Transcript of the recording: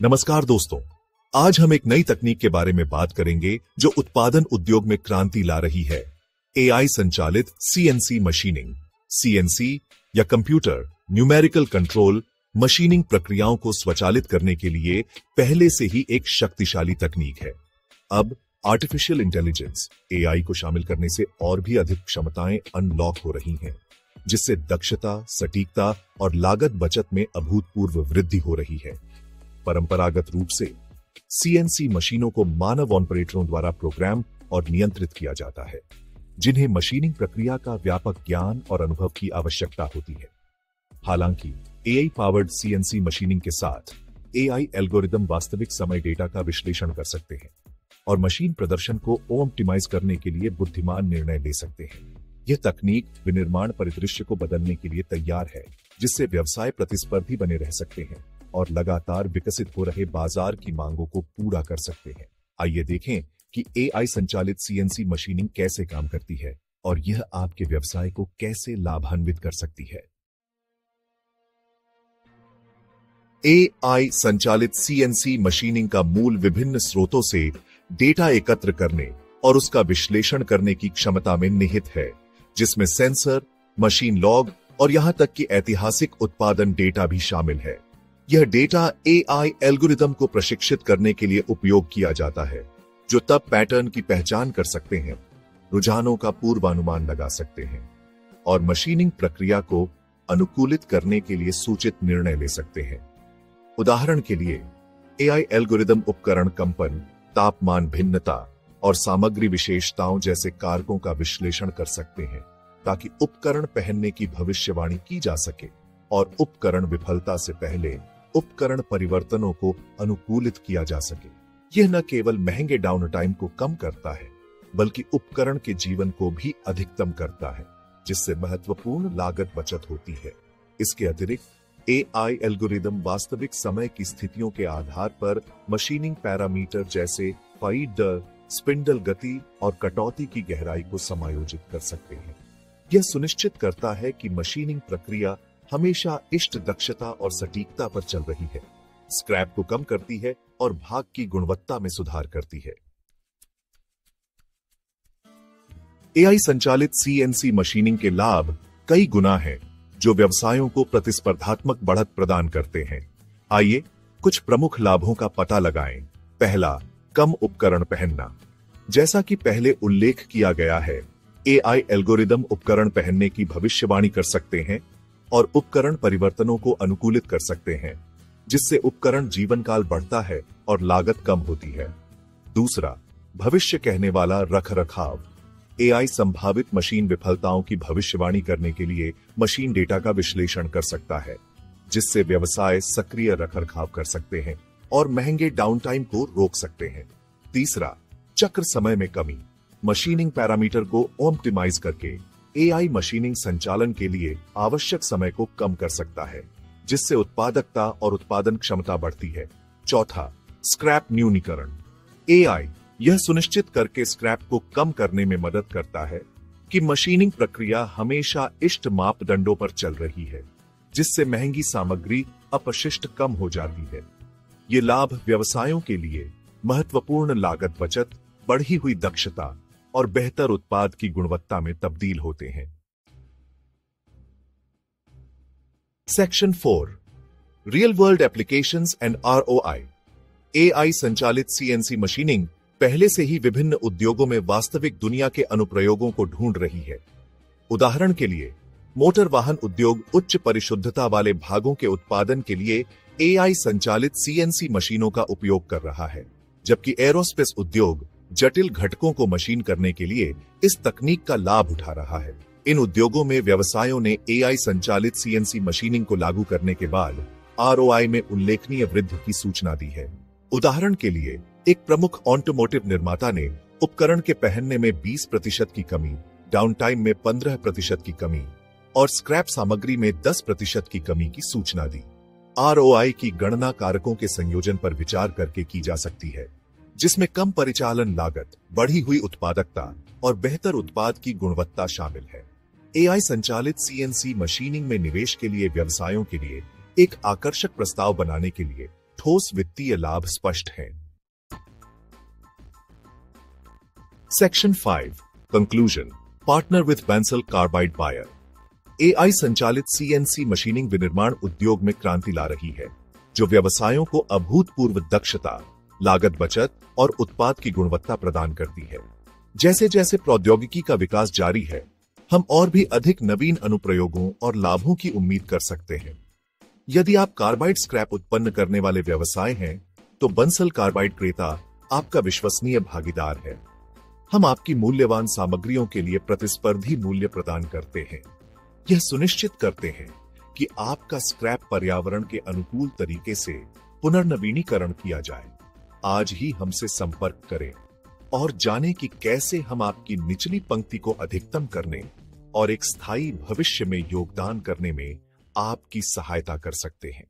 नमस्कार दोस्तों, आज हम एक नई तकनीक के बारे में बात करेंगे जो उत्पादन उद्योग में क्रांति ला रही है। एआई संचालित सीएनसी मशीनिंग। सीएनसी या कंप्यूटर न्यूमेरिकल कंट्रोल मशीनिंग प्रक्रियाओं को स्वचालित करने के लिए पहले से ही एक शक्तिशाली तकनीक है। अब आर्टिफिशियल इंटेलिजेंस एआई को शामिल करने से और भी अधिक क्षमताएं अनलॉक हो रही हैं, जिससे दक्षता, सटीकता और लागत बचत में अभूतपूर्व वृद्धि हो रही है। परंपरागत रूप से सीएनसी मशीनों को मानव ऑपरेटरों द्वारा प्रोग्राम और नियंत्रित किया जाता है, जिन्हें मशीनिंग प्रक्रिया का व्यापक ज्ञान और अनुभव की आवश्यकता होती है। हालांकि एआई पावर्ड सीएनसी मशीनिंग के साथ एआई एल्गोरिदम वास्तविक समय डेटा का विश्लेषण कर सकते हैं और मशीन प्रदर्शन को ऑप्टिमाइज करने के लिए बुद्धिमान निर्णय ले सकते हैं। यह तकनीक विनिर्माण परिदृश्य को बदलने के लिए तैयार है, जिससे व्यवसाय प्रतिस्पर्धी बने रह सकते हैं और लगातार विकसित हो रहे बाजार की मांगों को पूरा कर सकते हैं। आइए देखें कि एआई संचालित सीएनसी मशीनिंग कैसे काम करती है और यह आपके व्यवसाय को कैसे लाभान्वित कर सकती है। एआई संचालित सीएनसी मशीनिंग का मूल विभिन्न स्रोतों से डेटा एकत्र करने और उसका विश्लेषण करने की क्षमता में निहित है, जिसमें सेंसर, मशीन लॉग और यहां तक कि ऐतिहासिक उत्पादन डेटा भी शामिल है। यह डेटा एआई एल्गोरिदम को प्रशिक्षित करने के लिए उपयोग किया जाता है, जो तब पैटर्न की पहचान कर सकते हैं, रुझानों का पूर्वानुमान लगा सकते हैं और मशीनिंग प्रक्रिया को अनुकूलित करने के लिए सूचित निर्णय ले सकते हैं। उदाहरण के लिए, एआई एल्गोरिदम उपकरण कंपन, तापमान भिन्नता और सामग्री विशेषताओं जैसे कारकों का विश्लेषण कर सकते हैं, ताकि उपकरण पहनने की भविष्यवाणी की जा सके और उपकरण विफलता से पहले उपकरण परिवर्तनों को अनुकूलित किया जा सके। यह न केवल महंगे डाउन टाइम को कम करता है, बल्कि उपकरण के जीवन को भी अधिकतम करता है, जिससे महत्वपूर्ण लागत बचत होती है। इसके अतिरिक्त एआई एल्गोरिदम वास्तविक समय की स्थितियों के आधार पर मशीनिंग पैरामीटर जैसे फीड दर, स्पिंडल गति और कटौती की गहराई को समायोजित कर सकते हैं। यह सुनिश्चित करता है कि मशीनिंग प्रक्रिया हमेशा इष्ट दक्षता और सटीकता पर चल रही है, स्क्रैप को कम करती है और भाग की गुणवत्ता में सुधार करती है। एआई संचालित सीएनसी मशीनिंग के लाभ कई गुना हैं, जो व्यवसायों को प्रतिस्पर्धात्मक बढ़त प्रदान करते हैं। आइए कुछ प्रमुख लाभों का पता लगाएं। पहला, कम उपकरण पहनना। जैसा कि पहले उल्लेख किया गया है, एआई एल्गोरिदम उपकरण पहनने की भविष्यवाणी कर सकते हैं और उपकरण परिवर्तनों को अनुकूलित कर सकते हैं, जिससे उपकरण जीवन काल बढ़ता है और लागत कम होती है। दूसरा, भविष्य कहने वाला रखरखाव। एआई संभावित मशीन विफलताओं की भविष्यवाणी करने के लिए मशीन डेटा का विश्लेषण कर सकता है, जिससे व्यवसाय सक्रिय रखरखाव कर सकते हैं और महंगे डाउनटाइम को रोक सकते हैं। तीसरा, चक्र समय में कमी। मशीनिंग पैरामीटर को ऑप्टिमाइज करके एआई मशीनिंग संचालन के लिए आवश्यक समय को कम कर सकता है, जिससे उत्पादकता और उत्पादन क्षमता बढ़ती है। चौथा, स्क्रैप न्यूनीकरण। एआई यह सुनिश्चित करके स्क्रैप को कम करने में मदद करता है कि मशीनिंग प्रक्रिया हमेशा इष्ट मापदंडों पर चल रही है, जिससे महंगी सामग्री अपशिष्ट कम हो जाती है। ये लाभ व्यवसायों के लिए महत्वपूर्ण लागत बचत, बढ़ी हुई दक्षता और बेहतर उत्पाद की गुणवत्ता में तब्दील होते हैं। Section 4, real world applications and ROI. AI संचालित सीएनसी मशीनिंग पहले से ही विभिन्न उद्योगों में वास्तविक दुनिया के अनुप्रयोगों को ढूंढ रही है। उदाहरण के लिए, मोटर वाहन उद्योग उच्च परिशुद्धता वाले भागों के उत्पादन के लिए एआई संचालित सीएनसी मशीनों का उपयोग कर रहा है, जबकि एरोस्पेस उद्योग जटिल घटकों को मशीन करने के लिए इस तकनीक का लाभ उठा रहा है। इन उद्योगों में व्यवसायों ने एआई संचालित सीएनसी मशीनिंग को लागू करने के बाद आरओआई में उल्लेखनीय वृद्धि की सूचना दी है। उदाहरण के लिए, एक प्रमुख ऑटोमोटिव निर्माता ने उपकरण के पहनने में 20% की कमी, डाउनटाइम में 15% की कमी और स्क्रैप सामग्री में 10% की कमी की सूचना दी। आरओआई की गणना कारकों के संयोजन पर विचार करके की जा सकती है, जिसमें कम परिचालन लागत, बढ़ी हुई उत्पादकता और बेहतर उत्पाद की गुणवत्ता शामिल है। एआई संचालित सीएनसी मशीनिंग में निवेश के लिए व्यवसायों के लिए एक आकर्षक प्रस्ताव बनाने के लिए ठोस वित्तीय लाभ स्पष्ट हैं। Section 5 conclusion. Partner with Bansal carbide buyer. AI संचालित सीएनसी मशीनिंग विनिर्माण उद्योग में क्रांति ला रही है, जो व्यवसायों को अभूतपूर्व दक्षता, लागत बचत और उत्पाद की गुणवत्ता प्रदान करती है। जैसे जैसे प्रौद्योगिकी का विकास जारी है, हम और भी अधिक नवीन अनुप्रयोगों और लाभों की उम्मीद कर सकते हैं। यदि आप कार्बाइड स्क्रैप उत्पन्न करने वाले व्यवसाय हैं, तो बंसल कार्बाइड क्रेता आपका विश्वसनीय भागीदार है। हम आपकी मूल्यवान सामग्रियों के लिए प्रतिस्पर्धी मूल्य प्रदान करते हैं। यह सुनिश्चित करते हैं कि आपका स्क्रैप पर्यावरण के अनुकूल तरीके से पुनर्नवीनीकरण किया जाए। आज ही हमसे संपर्क करें और जानें कि कैसे हम आपकी निचली पंक्ति को अधिकतम करने और एक स्थायी भविष्य में योगदान करने में आपकी सहायता कर सकते हैं।